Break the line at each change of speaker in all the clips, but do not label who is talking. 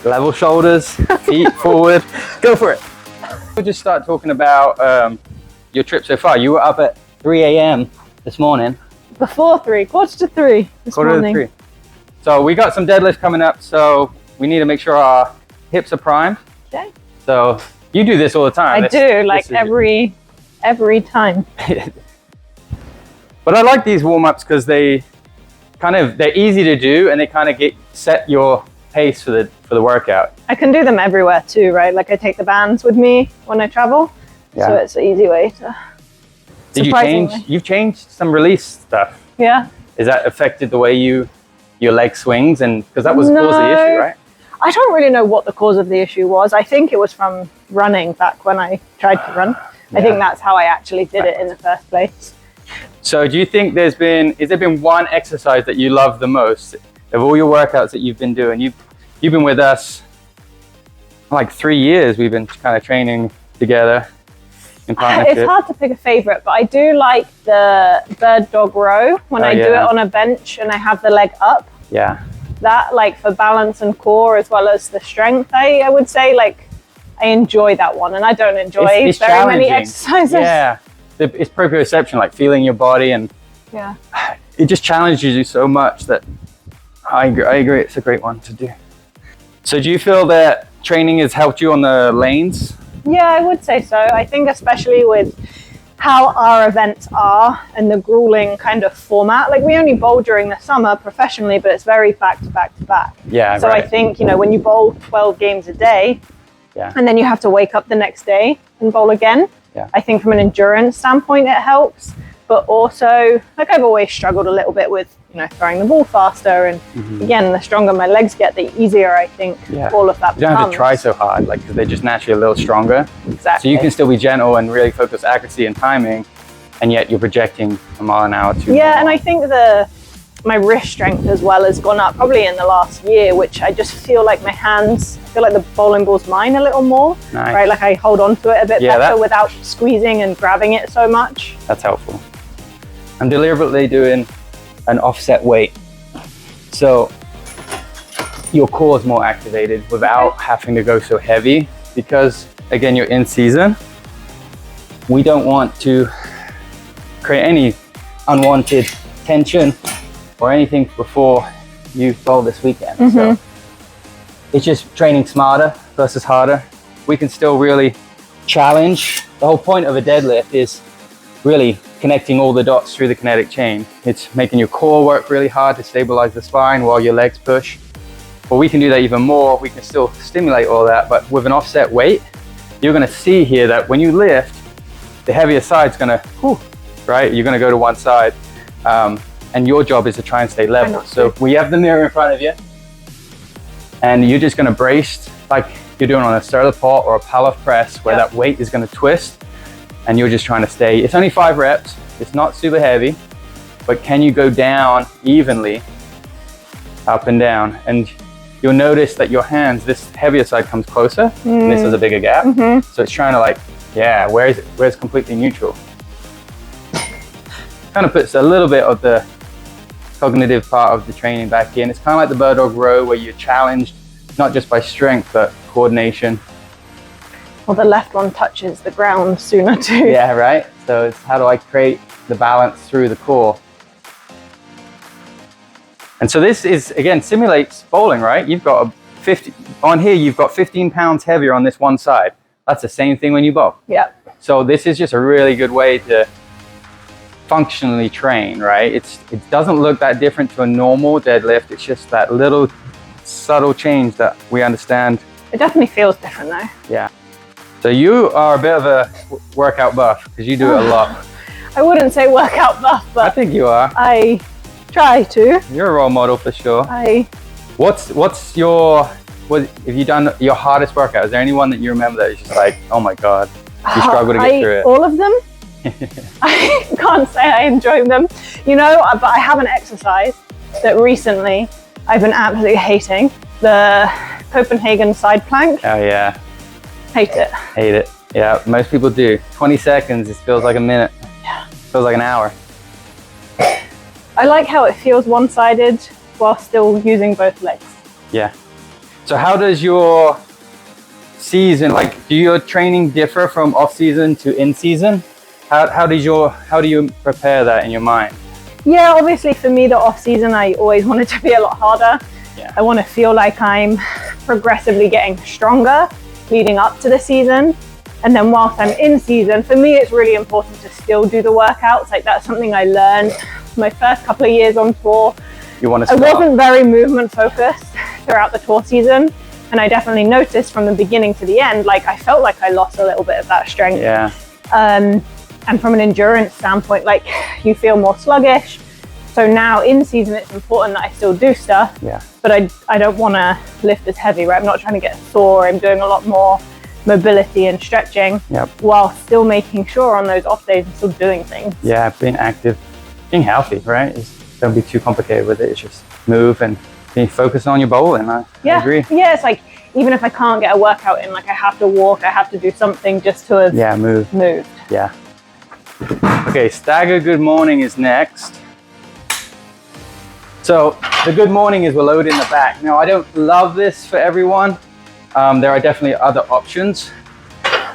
Level shoulders, feet forward. Go for it. We'll just start talking about your trip so far. You were up at 3 a.m. this morning.
Before 3, quarter to 3 this morning.
Quarter to 3. So we got some deadlifts coming up, so we need to make sure our hips are primed.
Okay.
So you do this all the time.
I do, like every time.
But I like these warm-ups because they're easy to do, and they kind of set your pace for the workout. I
can do them everywhere too, right? Like I take the bands with me when I travel, so it's an easy way to.
Did you change? You've changed some release stuff.
Yeah.
Is that affected the way your leg swings? And because that was the cause of the issue, right?
I don't really know what the cause of the issue was. I think it was from running back when I tried to run. I think that's how I actually did it in the first place.
So do you think has there been one exercise that you love the most of all your workouts that you've been doing? You've been with us like 3 years. We've been kind of training together in partnership.
It's hard to pick a favorite, but I do like the bird dog row when I do it on a bench and I have the leg up.
Yeah.
That, like, for balance and core as well as the strength, I would say, like, I enjoy that one, and I don't enjoy
it's
very many exercises.
Yeah, it's proprioception, like feeling your body, and it just challenges you so much that I agree. It's a great one to do. So do you feel that training has helped you on the lanes?
Yeah, I would say so. I think especially with how our events are and the grueling kind of format. Like, we only bowl during the summer professionally, but it's very back to back to back.
Yeah.
So I think, when you bowl 12 games a day, and then you have to wake up the next day and bowl again, I think from an endurance standpoint it helps. But also, like, I've always struggled a little bit with, throwing the ball faster. And again, the stronger my legs get, the easier I think all of that becomes.
You don't have to try so hard, like, because they're just naturally a little stronger.
Exactly.
So you can still be gentle and really focus accuracy and timing, and yet you're projecting a mile an hour to.
Yeah, and I think my wrist strength as well has gone up probably in the last year, which I just feel like my hands, I feel like the bowling ball's mine a little more.
Nice.
Right? Like, I hold on to it a bit better without squeezing and grabbing it so much.
That's helpful. I'm deliberately doing an offset weight, so your core is more activated without having to go so heavy, because again, you're in season. We don't want to create any unwanted tension or anything before you bowl this weekend. So it's just training smarter versus harder. We can still really challenge. The whole point of a deadlift is really connecting all the dots through the kinetic chain. It's making your core work really hard to stabilize the spine while your legs push. But we can do that even more. We can still stimulate all that, but with an offset weight, you're gonna see here that when you lift, the heavier side's gonna, right? You're gonna go to one side. And your job is to try and stay level. So we have the mirror in front of you, and you're just gonna brace like you're doing on a stirler pot or a Pallof press, where that weight is gonna twist, and you're just trying to stay. It's only 5 reps. It's not super heavy, but can you go down evenly, up and down? And you'll notice that your hands, this heavier side comes closer, and this is a bigger gap. So it's trying to, like, where is it? Where's completely neutral? Kind of puts a little bit of the cognitive part of the training back in. It's kind of like the bird dog row, where you're challenged not just by strength, but coordination.
Well, the left one touches the ground sooner too.
Yeah, right? So it's how do I create the balance through the core? And so this is, again, simulates bowling, right? You've got on here, you've got 15 pounds heavier on this one side. That's the same thing when you bowl.
Yeah.
So this is just a really good way to functionally train, right? It doesn't look that different to a normal deadlift. It's just that little subtle change that we understand.
It definitely feels different though.
Yeah. So you are a bit of a workout buff, because you do it a lot.
I wouldn't say workout buff, but
I think you are.
I try to.
You're a role model for sure. What's have you done your hardest workout? Is there anyone that you remember that is just like, oh my God, you struggle to get through it?
All of them. I can't say I enjoy them, but I have an exercise that recently I've been absolutely hating. The Copenhagen side plank.
Oh yeah.
Hate it.
Hate it. Yeah, most people do. 20 seconds, it feels like a minute.
Yeah.
Feels like an hour.
I like how it feels one-sided while still using both legs.
Yeah. So how does your season, like, do your training differ from off season to in season? How do you prepare that in your mind?
Yeah, obviously for me, the off season, I always want it to be a lot harder.
Yeah.
I want to feel like I'm progressively getting stronger leading up to the season. And then whilst I'm in season, for me, it's really important to still do the workouts. Like, that's something I learned my first couple of years on tour.
You want to
I wasn't very movement focused throughout the tour season. And I definitely noticed from the beginning to the end, like, I felt like I lost a little bit of that strength.
Yeah.
And from an endurance standpoint, like, you feel more sluggish. So now in season, it's important that I still do stuff.
Yeah.
But I don't want to lift as heavy, right? I'm not trying to get sore. I'm doing a lot more mobility and stretching, while still making sure on those off days I'm still doing things.
Yeah, being active, being healthy, right? Don't be too complicated with it. It's just move and being focused on your bowling. I agree.
Yeah, it's like, even if I can't get a workout in, like, I have to walk, I have to do something just to have moved.
Yeah. Okay, stagger good morning is next. So the good morning is we're loaded in the back. Now, I don't love this for everyone. There are definitely other options.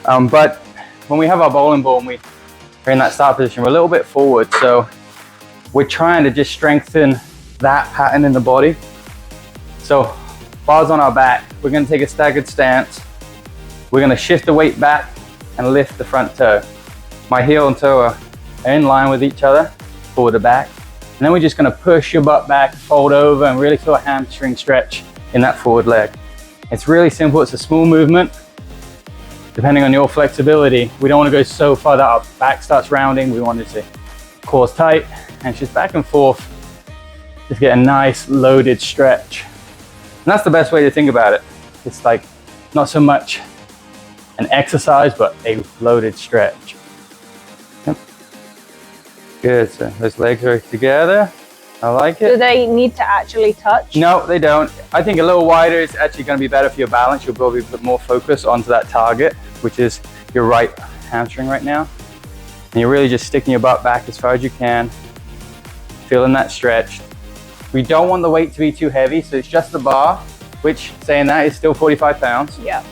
But when we have our bowling ball and we're in that start position, we're a little bit forward. So we're trying to just strengthen that pattern in the body. So bars on our back, we're gonna take a staggered stance. We're gonna shift the weight back and lift the front toe. My heel and toe are in line with each other, forward to back. And then we're just gonna push your butt back, fold over, and really feel a hamstring stretch in that forward leg. It's really simple, it's a small movement. Depending on your flexibility, we don't wanna go so far that our back starts rounding. We want to cores tight, and it's just back and forth. Just get a nice loaded stretch. And that's the best way to think about it. It's like not so much an exercise, but a loaded stretch. Yep. Good, so those legs are together. I like it.
Do they need to actually touch?
No, they don't. I think a little wider is actually going to be better for your balance. You'll probably put more focus onto that target, which is your right hamstring right now. And you're really just sticking your butt back as far as you can, feeling that stretch. We don't want the weight to be too heavy, so it's just the bar, which, saying that, is still 45 pounds.
Yeah.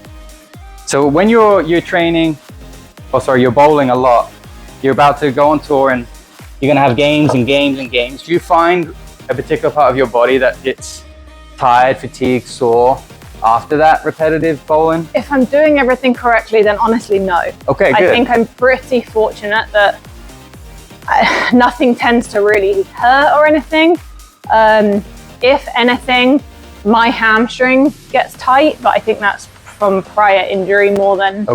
So when you're training, you're bowling a lot, you're about to go on tour and you're gonna have games and games and games. Do you find a particular part of your body that gets tired, fatigued, sore after that repetitive bowling?
If I'm doing everything correctly, then honestly, no.
Okay, good.
I think I'm pretty fortunate that nothing tends to really hurt or anything. If anything, my hamstring gets tight, but I think that's from prior injury more than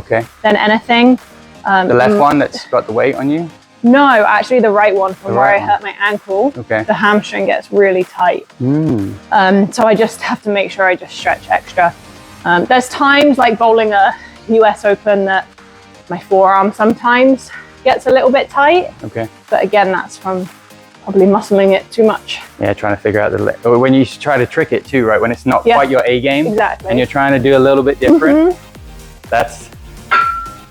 anything.
The left one that's got the weight on you?
No, actually the right one, from where I hurt my ankle. The hamstring gets really tight. So I just have to make sure I just stretch extra. There's times, like bowling a US Open, that my forearm sometimes gets a little bit tight. But again, that's from probably muscling it too much. Yeah,
trying to figure out or when you try to trick it too, right? When it's not quite your A game.
Exactly.
And you're trying to do a little bit different.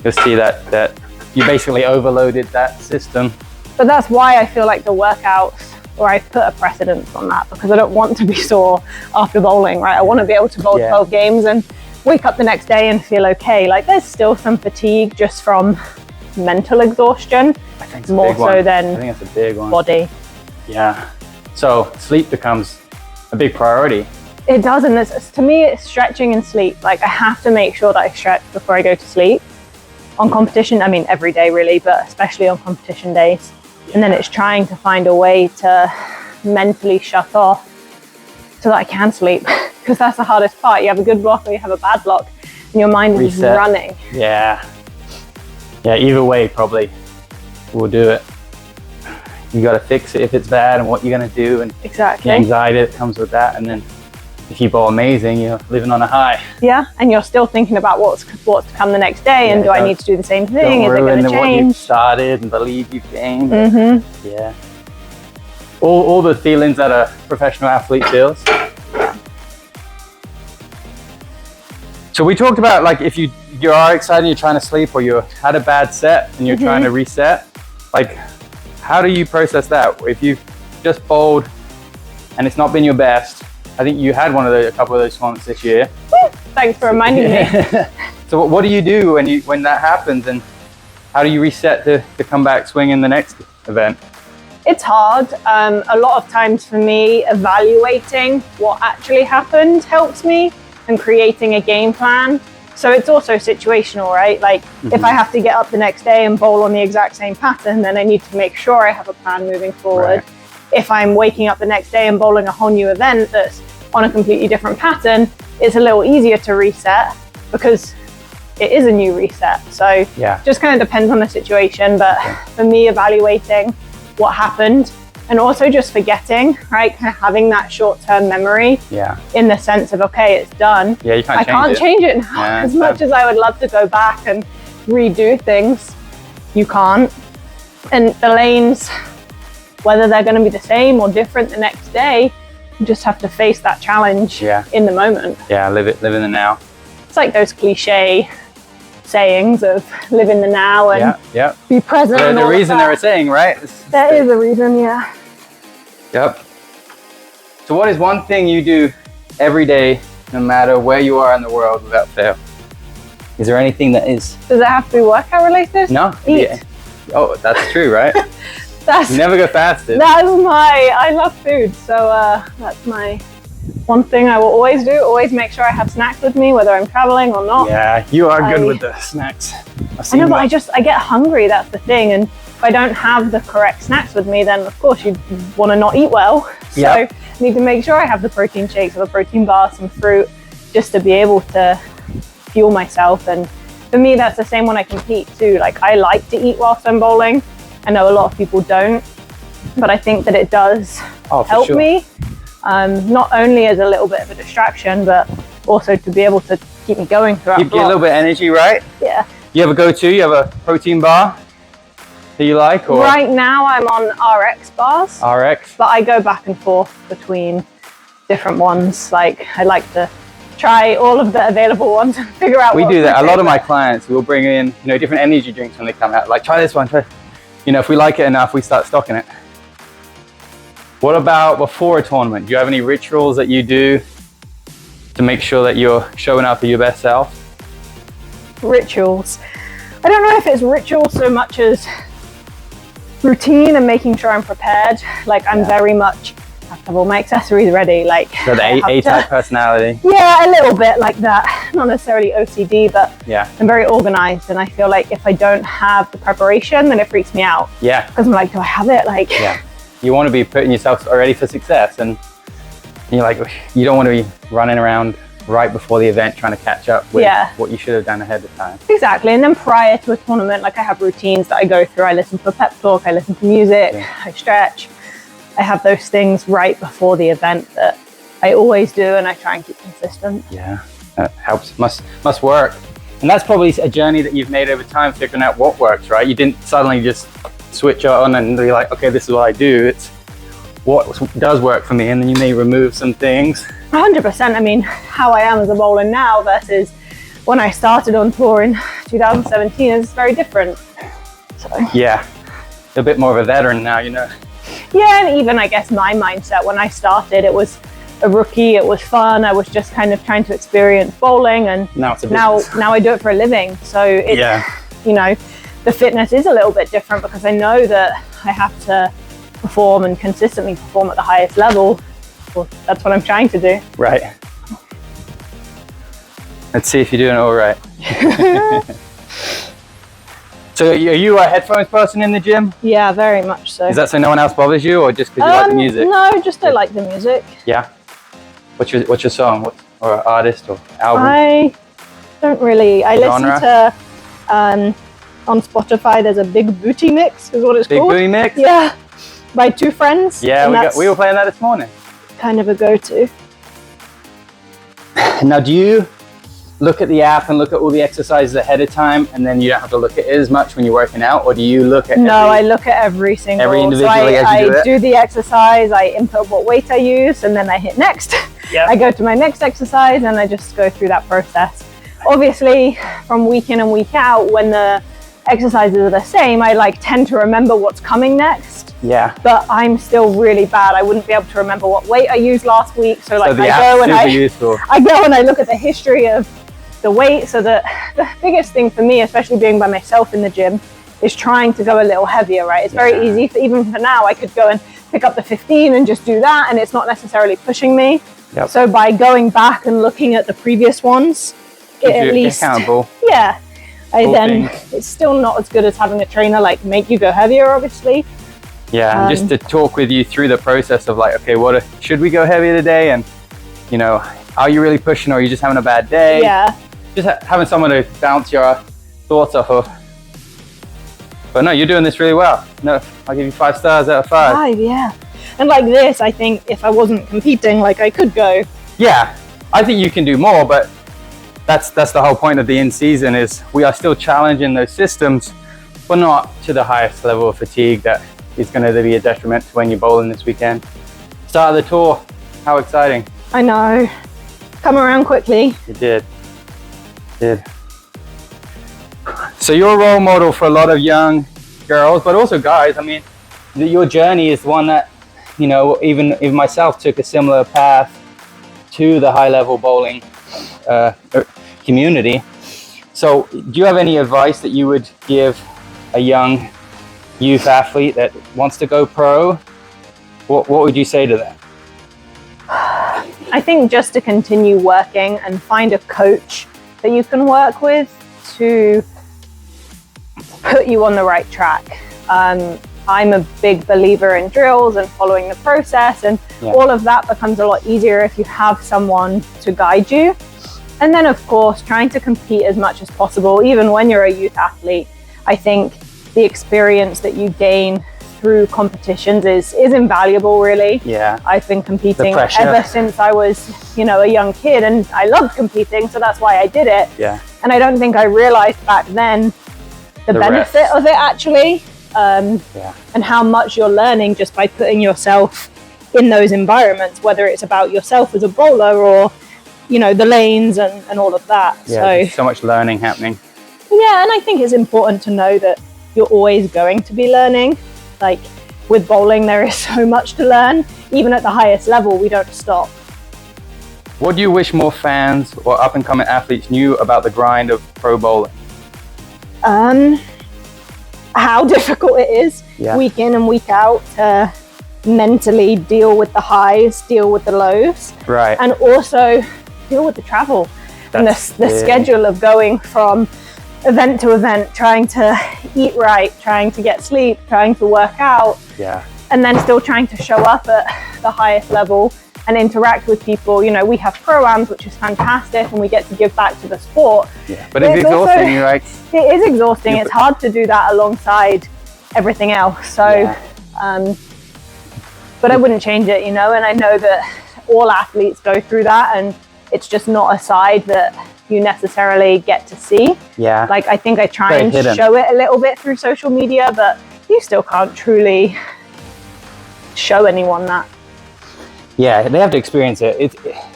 You'll see that you basically overloaded that system.
But that's why I feel like the workouts, or I put a precedence on that, because I don't want to be sore after bowling, right? I want to be able to bowl 12 games and wake up the next day and feel okay. Like, there's still some fatigue just from mental exhaustion,
I think
more so than
I think that's a big one.
Body.
Yeah. So sleep becomes a big priority.
It does, and to me, it's stretching and sleep. Like, I have to make sure that I stretch before I go to sleep. On competition, I mean every day really, but especially on competition days. And then it's trying to find a way to mentally shut off so that I can sleep, because that's the hardest part. You have a good block or you have a bad block, and your mind is running.
Yeah, either way probably will do it. You got to fix it if it's bad, and what you're going to do, and the anxiety that comes with that. And then if you bowl amazing, you're living on a high. Yeah,
and you're still thinking about what's to come the next day, and do I need to do the same thing? Is it going to change?
What you've started and believe you've gained. Yeah. All the feelings that a professional athlete feels. So we talked about, like, if you are excited, you're trying to sleep, or you had a bad set and you're trying to reset, like, how do you process that? If you've just bowled and it's not been your best, I think you had a couple of those tournaments this year.
Thanks for reminding me.
So what do you do when that happens, and how do you reset to come back swinging the next event?
It's hard. A lot of times for me, evaluating what actually happened helps me, and creating a game plan. So it's also situational, right? Like if I have to get up the next day and bowl on the exact same pattern, then I need to make sure I have a plan moving forward. Right. If I'm waking up the next day and bowling a whole new event that's on a completely different pattern, it's a little easier to reset because it is a new reset. So just kind of depends on the situation. But for me, evaluating what happened and also just forgetting, right? Kind of having that short-term memory in the sense of, okay, it's done.
Yeah, you can't
I can't change it now. As much as I would love to go back and redo things, you can't. And the lanes, whether they're going to be the same or different the next day, you just have to face that challenge in the moment. Yeah, live in the now. It's like those cliche sayings of live in the now and be present.
There's a reason they were saying, right?
There is a reason, yeah.
Yep. So what is one thing you do every day, no matter where you are in the world, without fail? Is there anything that is...
Does it have to be workout related?
No.
Eat.
Yeah. Oh, that's true, right? You never go fasted.
That's I love food, so that's my one thing I will always do. Always make sure I have snacks with me, whether I'm traveling or not.
Yeah, you are good with the snacks.
I know, but I get hungry, that's the thing. And if I don't have the correct snacks with me, then of course you want to not eat well. So I need to make sure I have the protein shakes or the protein bar, some fruit, just to be able to fuel myself. And for me, that's the same when I compete too. Like I like to eat whilst I'm bowling. I know a lot of people don't, but I think that it does help me. Not only as a little bit of a distraction, but also to be able to keep me going throughout.
Keep you a little bit of energy, right?
Yeah.
You have a go-to? You have a protein bar that you like? Or?
Right now I'm on RX bars.
RX?
But I go back and forth between different ones. Like I like to try all of the available ones and figure out
We do that. A lot of my clients will bring in, different energy drinks when they come out. Like try this one, if we like it enough, we start stocking it. What about before a tournament? Do you have any rituals that you do to make sure that you're showing up for your best self?
Rituals. I don't know if it's rituals so much as routine and making sure I'm prepared. Like I'm very much, I have all my accessories ready. Like
so the A-type personality.
Yeah, a little bit like that. Not necessarily OCD, but I'm very organized. And I feel like if I don't have the preparation, then it freaks me out. Yeah. Because I'm like, do I have it? Like. Yeah.
You want to be putting yourself ready for success, and you're like, you don't want to be running around right before the event trying to catch up with what you should have done ahead of time.
Exactly. And then prior to a tournament, like I have routines that I go through. I listen to a pep talk, I listen to music, I stretch. I have those things right before the event that I always do, and I try and keep consistent.
Yeah, that helps, must work. And that's probably a journey that you've made over time, figuring out what works, right? You didn't suddenly just switch on and be like, okay, this is what I do. It's what does work for me, and then you may remove some things.
100%. I mean, how I am as a bowler now versus when I started on tour in 2017 is very different. So
yeah, a bit more of a veteran now,
Yeah, and even I guess my mindset when I started, it was a rookie, it was fun, I was just kind of trying to experience bowling, and now I do it for a living. So it's, the fitness is a little bit different because I know that I have to perform and consistently perform at the highest level. Well, that's what I'm trying to do.
Right. Let's see if you're doing it all right. So are you a headphones person in the gym?
Yeah, very much so.
Is that so no one else bothers you, or just because you like the music?
No, just I like the music.
Yeah. What's your song? Or artist or album?
I don't really. I listen to on Spotify. There's a Big Booty Mix, is what it's called.
Big Booty Mix?
Yeah, by two friends.
Yeah, we were playing that this morning.
Kind of a go-to.
Now, do you look at the app and look at all the exercises ahead of time, and then you don't have to look at it as much when you're working out, or do you look at
I look at every individually
so
I do the exercise, I input what weight I use, and then I hit next. Yep. I go to my next exercise, and I just go through that process. Obviously, from week in and week out, when the exercises are the same, I like tend to remember what's coming next.
Yeah.
But I'm still really bad. I wouldn't be able to remember what weight I used last week. So like I go and I look at the history of the weight. So the biggest thing for me, especially being by myself in the gym, is trying to go a little heavier, right? It's very easy even for now, I could go and pick up the 15 and just do that, and it's not necessarily pushing me.
Yep.
So by going back and looking at the previous ones, it at least
accountable.
Yeah. It's still not as good as having a trainer like make you go heavier, obviously.
Yeah, and just to talk with you through the process of like, okay, should we go heavier today? And you know, are you really pushing, or are you just having a bad day?
Yeah.
Just having someone to bounce your thoughts off of. But no, you're doing this really well. No, I'll give you 5 stars out of 5.
5, yeah. And like this, I think if I wasn't competing, like I could go.
Yeah, I think you can do more, but that's the whole point of the in-season, is we are still challenging those systems, but not to the highest level of fatigue that is going to be a detriment to when you're bowling this weekend. Start of the tour, how exciting.
I know, come around quickly.
It did. So you're a role model for a lot of young girls, but also guys. I mean, your journey is one that, you know, even myself took a similar path to the high level bowling community. So do you have any advice that you would give a young youth athlete that wants to go pro? What would you say to them?
I think just to continue working and find a coach that you can work with to put you on the right track. I'm a big believer in drills and following the process, and all of that becomes a lot easier if you have someone to guide you. And then of course, trying to compete as much as possible, even when you're a youth athlete. I think the experience that you gain through competitions is invaluable, really.
Yeah.
I've been competing ever since I was, you know, a young kid, and I loved competing, so that's why I did it.
Yeah.
And I don't think I realized back then the benefit of it actually, and how much you're learning just by putting yourself in those environments, whether it's about yourself as a bowler or, you know, the lanes and all of that.
Yeah, so much learning happening.
Yeah, and I think it's important to know that you're always going to be learning. Like with bowling, there is so much to learn. Even at the highest level, we don't stop.
What do you wish more fans or up-and-coming athletes knew about the grind of pro bowling?
How difficult it is week in and week out to mentally deal with the highs, deal with the lows,
right,
and also deal with the travel and the schedule of going from event to event, trying to eat right, trying to get sleep, trying to work out, and then still trying to show up at the highest level and interact with people. You know, we have pro-ams, which is fantastic, and we get to give back to the sport.
Yeah, but it's exhausting, right?
It is exhausting. It's hard to do that alongside everything else. So, but I wouldn't change it, you know, and I know that all athletes go through that, and it's just not a side that you necessarily get to see. Yeah. Like, I think I try and show it a little bit through social media, but you still can't truly show anyone that.
Yeah, they have to experience it.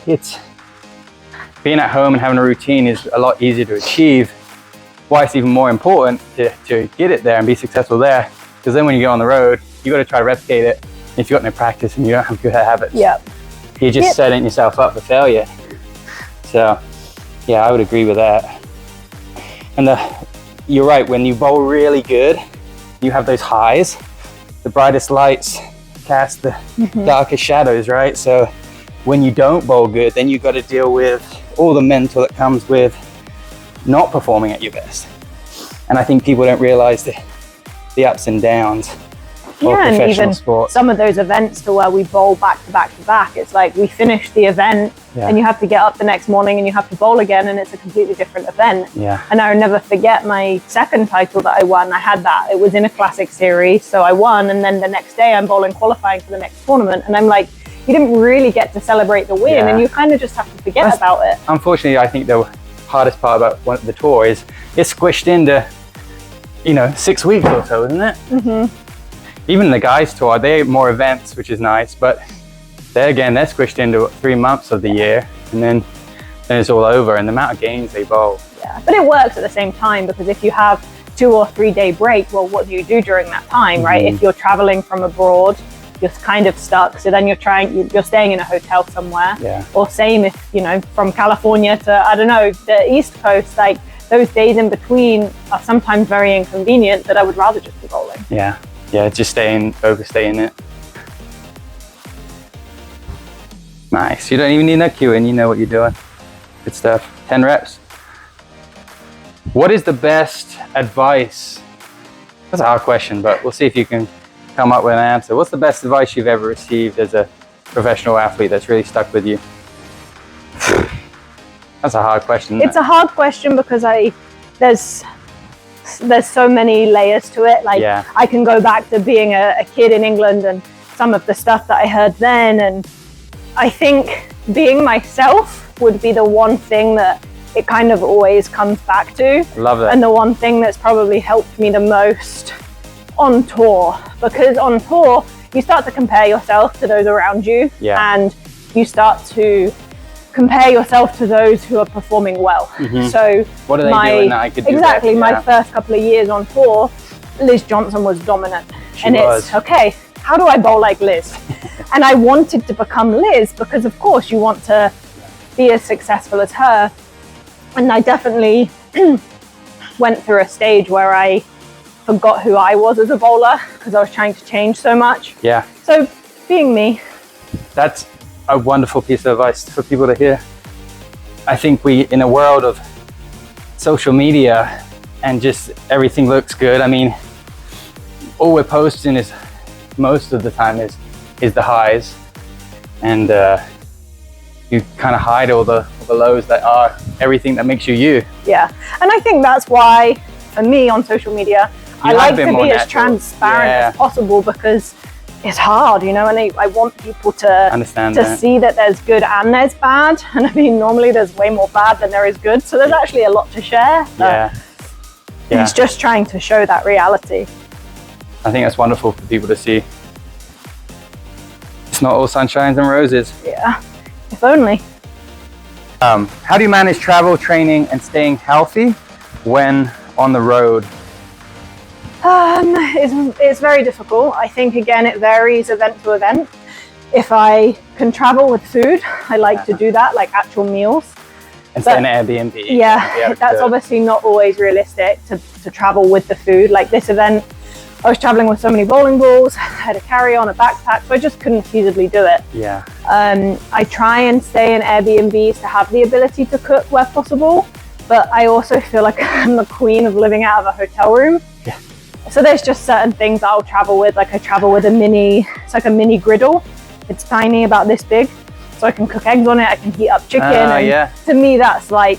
It's being at home and having a routine is a lot easier to achieve. Why it's even more important to get it there and be successful there. Because then when you go on the road, you got to try to replicate it. If you've got no practice and you don't have good habits, you're just setting yourself up for failure. So, yeah, I would agree with that. And you're right, when you bowl really good, you have those highs. The brightest lights cast the darkest shadows, right? So when you don't bowl good, then you've got to deal with all the mental that comes with not performing at your best. And I think people don't realize the ups and downs of professional sport.
Some of those events to where we bowl back to back to back, it's like we finish the event and you have to get up the next morning and you have to bowl again, and it's a completely different event. And I'll never forget my second title that I won. I had that, it was in a classic series, so I won, and then the next day I'm bowling qualifying for the next tournament, and I'm like, you didn't really get to celebrate the win, and you kind of just have to forget about it.
Unfortunately, I think the hardest part about the tour is it's squished into, you know, 6 weeks or so, isn't it? Even the guys tour, they have more events, which is nice, but they're squished into 3 months of the year, and then it's all over, and the amount of games they bowl.
Yeah, but it works at the same time, because if you have 2 or 3 day break, well, what do you do during that time, right? If you're traveling from abroad, you're kind of stuck. So then you're staying in a hotel somewhere. Or same if, you know, from California to, I don't know, the East Coast, like those days in between are sometimes very inconvenient, that I would rather just be bowling.
Yeah, just overstay in it. Nice, you don't even need no cueing, you know what you're doing. Good stuff. 10 reps. What is the best advice? That's a hard question, but we'll see if you can come up with an answer. What's the best advice you've ever received as a professional athlete that's really stuck with you? That's a hard question.
It's a hard question because there's so many layers to it. Like I can go back to being a kid in England and some of the stuff that I heard then, and I think being myself would be the one thing that it kind of always comes back to.
Love it.
And the one thing that's probably helped me the most on tour, because on tour you start to compare yourself to those around you, and you start to compare yourself to those who are performing well. So
what are they doing that I could do?
Exactly, my first couple of years on tour, Liz Johnson was dominant. It's okay, how do I bowl like Liz? And I wanted to become Liz because of course you want to be as successful as her. And I definitely went through a stage where I forgot who I was as a bowler because I was trying to change so much. So being me.
That's a wonderful piece of advice for people to hear. I think in a world of social media and just everything looks good. I mean, all we're posting is most of the time is the highs, and you kind of hide all the lows that are everything that makes you you. And I think that's why for me on social media I like to be as transparent as possible, because it's hard, you know, and I want people to understand to see that there's good and there's bad. And I mean, normally there's way more bad than there is good, so there's actually a lot to share. It's just trying to show that reality. I think that's wonderful for people to see. It's not all sunshines and roses.
If only.
How do you manage travel, training, and staying healthy when on the road?
It's very difficult. I think, again, it varies event to event. If I can travel with food, I like to do that, like actual meals.
And stay in an Airbnb.
That's obviously not always realistic to travel with the food. Like this event, I was traveling with so many bowling balls, I had a carry-on, a backpack, so I just couldn't feasibly do it. I try and stay in Airbnbs to have the ability to cook where possible, but I also feel like I'm the queen of living out of a hotel room. So there's just certain things I'll travel with. Like I travel with it's like a mini griddle. It's tiny, about this big, so I can cook eggs on it, I can heat up chicken. To me, that's like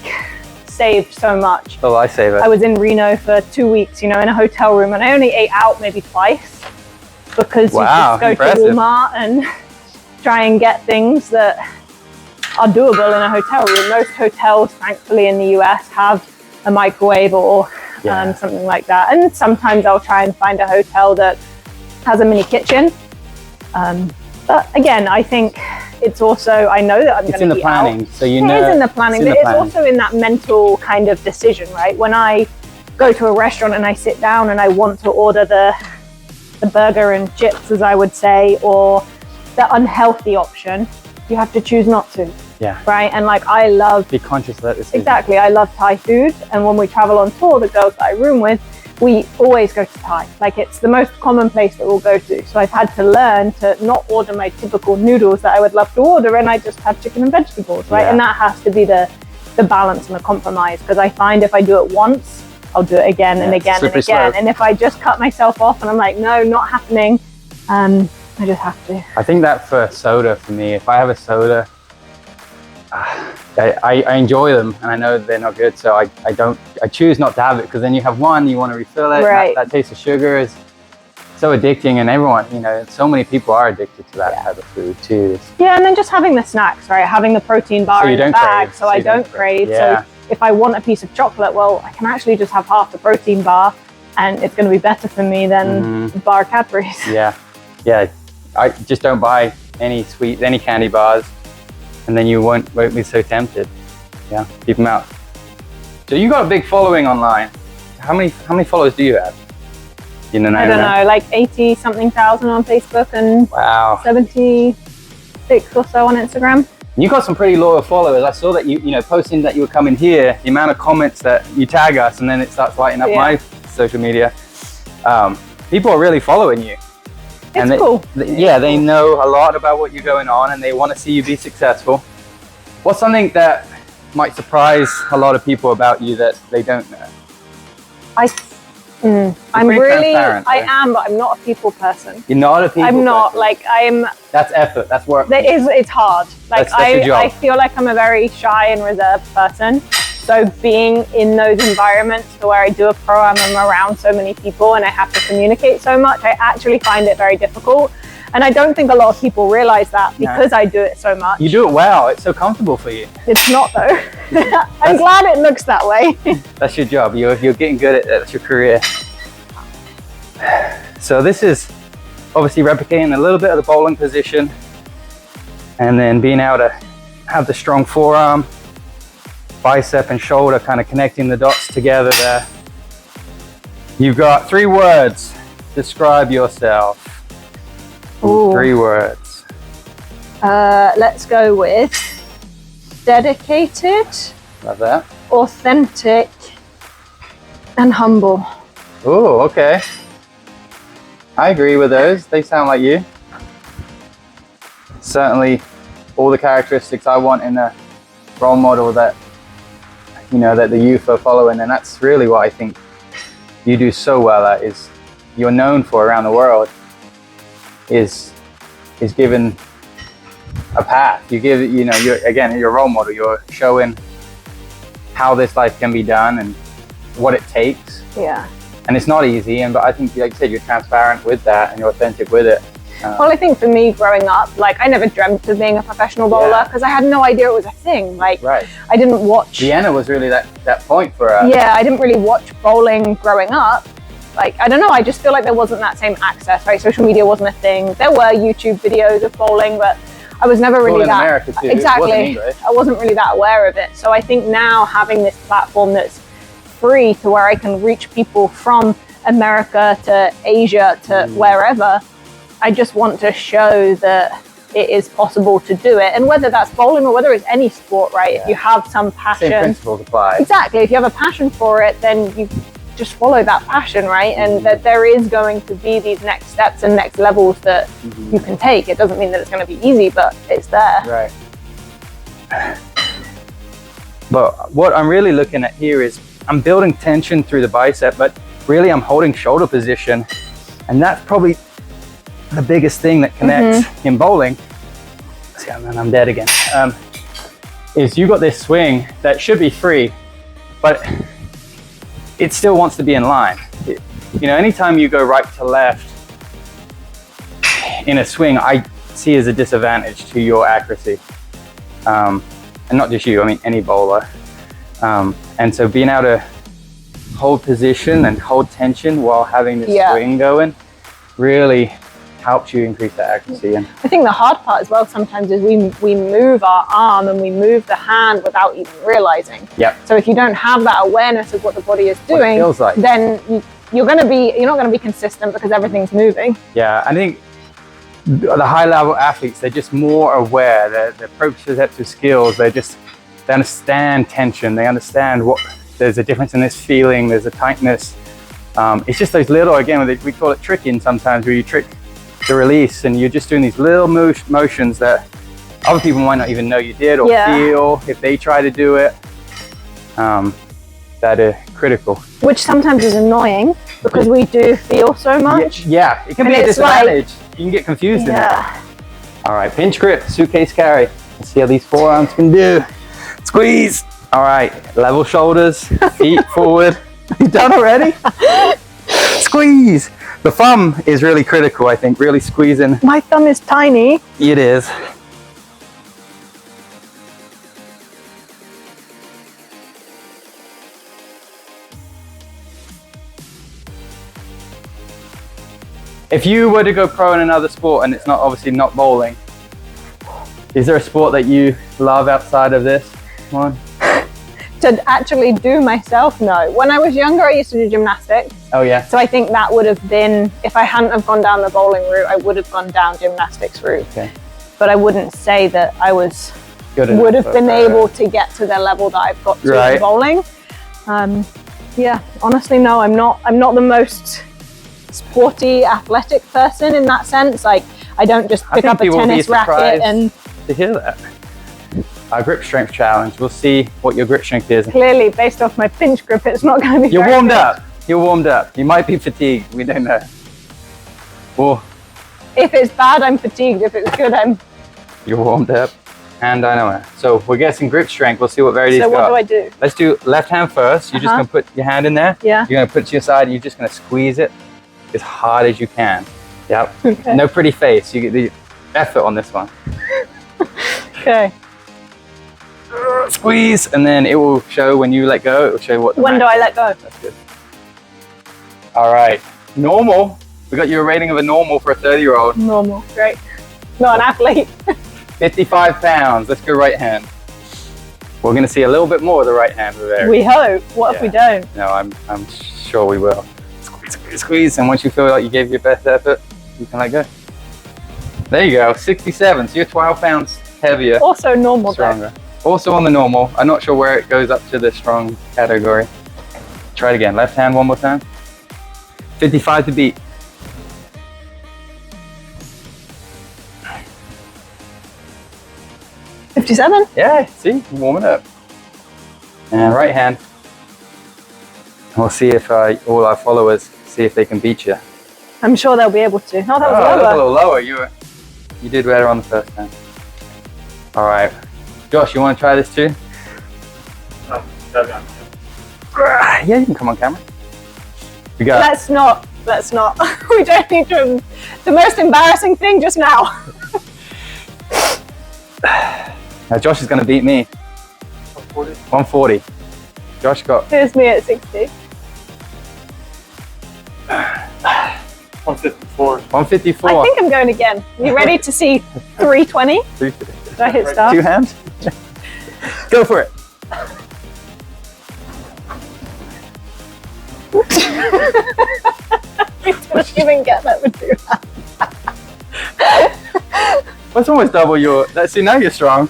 saved so much.
Oh, lifesaver.
I was in Reno for 2 weeks, you know, in a hotel room, and I only ate out maybe twice because you just go to Walmart and try and get things that are doable in a hotel room. Most hotels, thankfully, in the US have a microwave or something like that. And sometimes I'll try and find a hotel that has a mini kitchen. But again, I think it's also, I know that I'm going to be out. It's in the planning,
so you know.
It is in the planning, but it's also in that mental kind of decision, right? When I go to a restaurant and I sit down and I want to order the burger and chips, as I would say, or the unhealthy option, you have to choose not to. Right? And like, I love...
Be conscious of that decision.
Exactly. I love Thai food. And when we travel on tour, the girls that I room with, we always go to Thai. Like, it's the most common place that we'll go to. So I've had to learn to not order my typical noodles that I would love to order, and I just have chicken and vegetables, right? And that has to be the balance and the compromise, because I find if I do it once, I'll do it again and again and again. Slow. And if I just cut myself off and I'm like, no, not happening, I just have to.
I think that for soda, for me, if I have a soda, I enjoy them, and I know they're not good, so I choose not to have it, because then you have one, you want to refill it.
Right.
That taste of sugar is so addicting, and everyone, you know, so many people are addicted to that type of food too.
And then just having the snacks, right? Having the protein bar in the bag, so I don't crave. So if I want a piece of chocolate, well, I can actually just have half the protein bar, and it's going to be better for me than bar Cadbury's. I just don't buy any sweets, any candy bars, and then you won't be so tempted. Keep them out. So you got a big following online.
how many followers do you have? You know,
I don't know, like 80 something thousand on Facebook and
wow,
76 or so on Instagram.
You got some pretty loyal followers. I saw that you know, posting that you were coming here, the amount of comments that you tag us, and then it starts lighting up my social media. People are really following you.
It's cool.
They know a lot about what you're going on, and they want to see you be successful. What's something that might surprise a lot of people about you that they don't know?
I'm really, I am, but I'm not a people person.
You're not a people person?
I'm not, like,
That's effort, that's work.
It's hard. Like,
that's your job.
I feel like I'm a very shy and reserved person. So being in those environments where I do a pro, I'm around so many people and I have to communicate so much, I actually find it very difficult. And I don't think a lot of people realize that because I do it so much.
You do it well, it's so comfortable for you.
It's not though. I'm glad it looks that way.
That's your job, you're getting good at it, that's your career. So this is obviously replicating a little bit of the bowling position and then being able to have the strong forearm, bicep and shoulder kind of connecting the dots together there. You've got 3 words. Describe yourself.
Ooh.
3 words.
Let's go with dedicated.
Love that.
Authentic and humble.
Oh, okay. I agree with those. They sound like you. Certainly all the characteristics I want in a role model that, you know, that the youth are following, and that's really what I think you do so well at, is you're known for around the world, is given a path. You give, you know, you're a role model. You're showing how this life can be done and what it takes.
Yeah.
And it's not easy, but I think, like you said, you're transparent with that and you're authentic with it.
Well, I think for me growing up, like, I never dreamt of being a professional bowler because I had no idea it was a thing. Like, I didn't watch.
Vienna was really that point for us.
Yeah, I didn't really watch bowling growing up. Like, I don't know, I just feel like there wasn't that same access, right? Social media wasn't a thing. There were YouTube videos of bowling, but I was never really that.
America too.
Exactly. I wasn't really that aware of it. So I think now having this platform that's free to where I can reach people from America to Asia to wherever, I just want to show that it is possible to do it. And whether that's bowling or whether it's any sport, right? If you have some passion.
Same principles apply.
Exactly. If you have a passion for it, then you just follow that passion, right? And that there is going to be these next steps and next levels that you can take. It doesn't mean that it's going to be easy, but it's there.
Right. But what I'm really looking at here is I'm building tension through the bicep, but really I'm holding shoulder position. And that's probably the biggest thing that connects in bowling. See, I'm dead again. Is you got this swing that should be free, but it still wants to be in line. You know, anytime you go right to left in a swing, I see as a disadvantage to your accuracy. And not just you, I mean any bowler. And so being able to hold position and hold tension while having this swing going really helps you increase that accuracy. And
I think the hard part as well sometimes is we move our arm and we move the hand without even realizing. So if you don't have that awareness of what the body is doing,
it feels like,
then you're not going to be consistent because everything's moving.
Yeah, I think the high level athletes, they're just more aware. Their proprioceptive skills, they understand tension. They understand what there's a difference in this feeling. There's a tightness. It's just those little, again, we call it tricking sometimes, where you trick the release and you're just doing these little motions that other people might not even know you did or feel if they try to do it, that are critical. Which
sometimes is annoying because we do feel so much.
Yeah, it can be a disadvantage. You can get confused in it. All right, pinch grip, suitcase carry. Let's see how these forearms can do. Squeeze. All right, level shoulders, feet forward. You done already? Squeeze. The thumb is really critical, I think, really squeezing.
My thumb is tiny.
It is. If you were to go pro in another sport, and it's obviously not bowling, is there a sport that you love outside of this one?
To actually do myself, no. When I was younger, I used to do gymnastics.
Oh yeah.
So I think that would have been, if I hadn't have gone down the bowling route, I would have gone down gymnastics route.
Okay.
But I wouldn't say that I was
would have
been able to get to the level that I've got to in bowling. Yeah, honestly, no, I'm not the most sporty, athletic person in that sense. Like, I don't just pick up a tennis racket and...
to hear that. Our grip strength challenge. We'll see what your grip strength is.
Clearly, based off my pinch grip, it's not going to be
You're warmed up. You're warmed up. You might be fatigued. We don't know. Or
if it's bad, I'm fatigued. If it's good,
you're warmed up. And I know it. So we're guessing grip strength. We'll see what Verity's got.
So what do I do?
Let's do left hand first. You're just going to put your hand in there.
Yeah.
You're going to put it to your side and you're just going to squeeze it as hard as you can. Yep.
Okay.
No pretty face. You get the effort on this one.
Okay.
Squeeze, and then it will show when you let go. It will show what.
When do I let go?
That's good. All right. Normal. We got you a rating of a normal for a 30-year-old.
Normal. Great. Not an athlete.
55 pounds. Let's go right hand. We're going to see a little bit more of the right hand with Verity.
We hope. What if we don't?
No, I'm sure we will. Squeeze, squeeze, squeeze. And once you feel like you gave your best effort, you can let go. There you go. 67. So you're 12 pounds heavier.
Also normal.
Stronger. Also on the normal. I'm not sure where it goes up to the strong category. Try it again. Left hand one more time. 55 to beat.
$57?
Yeah, see, you're warming up. And right hand. We'll see if all our followers see if they can beat you.
I'm sure they'll be able to. No, that was
That was a
lower.
little lower. You did better on the first time. All right, Josh, you want to try this too? Yeah, you can come on camera. We got.
Let's not. We don't need to. The most embarrassing thing just now.
Now Josh is going to beat me. 140. 140. Josh got.
Here's me at 60.
154.
154.
I think I'm going again. You ready to see 320?
350.
Did I hit start?
2 hands? Go for it.
We didn't even get that with 2 hands.
That's almost double your. Let's see, now you're strong.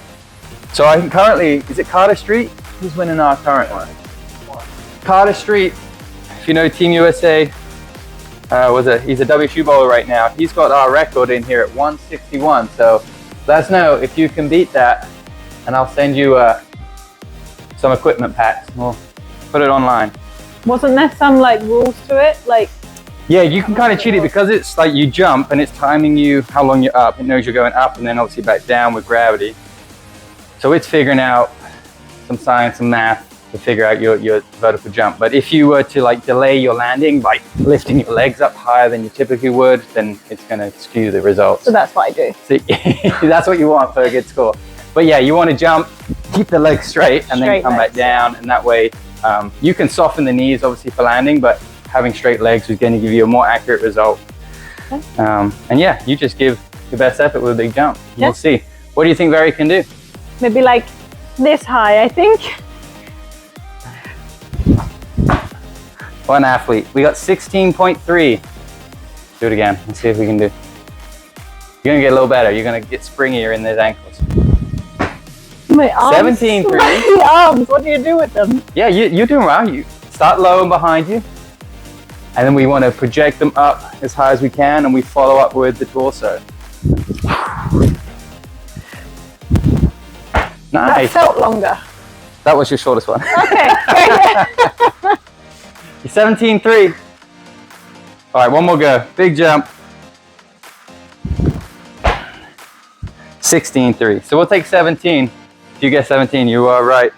So I can currently, is it Carter Street? Who's winning our current one? Carter Street, if you know Team USA, he's a WSU bowler right now. He's got our record in here at 161. So let us know if you can beat that, and I'll send you some equipment packs. We'll put it online.
Wasn't there some like rules to it? Like,
yeah, you can kind of cheat it because it's like you jump and it's timing you how long you're up. It knows you're going up and then obviously back down with gravity. So it's figuring out some science and math to figure out your vertical jump. But if you were to like delay your landing by lifting your legs up higher than you typically would, then it's going to skew the results.
so that's what I do.
So, that's what you want for a good score. But yeah, you want to jump, keep the legs straight, and then come back down. And that way you can soften the knees obviously for landing, but having straight legs is going to give you a more accurate result.
Okay.
And yeah, you just give your best effort with a big jump.
Yeah.
We'll see. What do you think Verity can do?
Maybe like this high, I think.
One athlete. We got 16.3. Do it again. Let's see if we can do. You're going to get a little better. You're going to get springier in those ankles.
My arms.
17.3.
My arms. What do you do with them?
Yeah, you're doing well. You start low and behind you. And then we want to project them up as high as we can, and we follow up with the torso. Nice.
That felt longer.
That was your shortest one.
Okay.
You're 17.3. All right, one more go. Big jump. 16.3. So we'll take 17. If you get 17, you are right.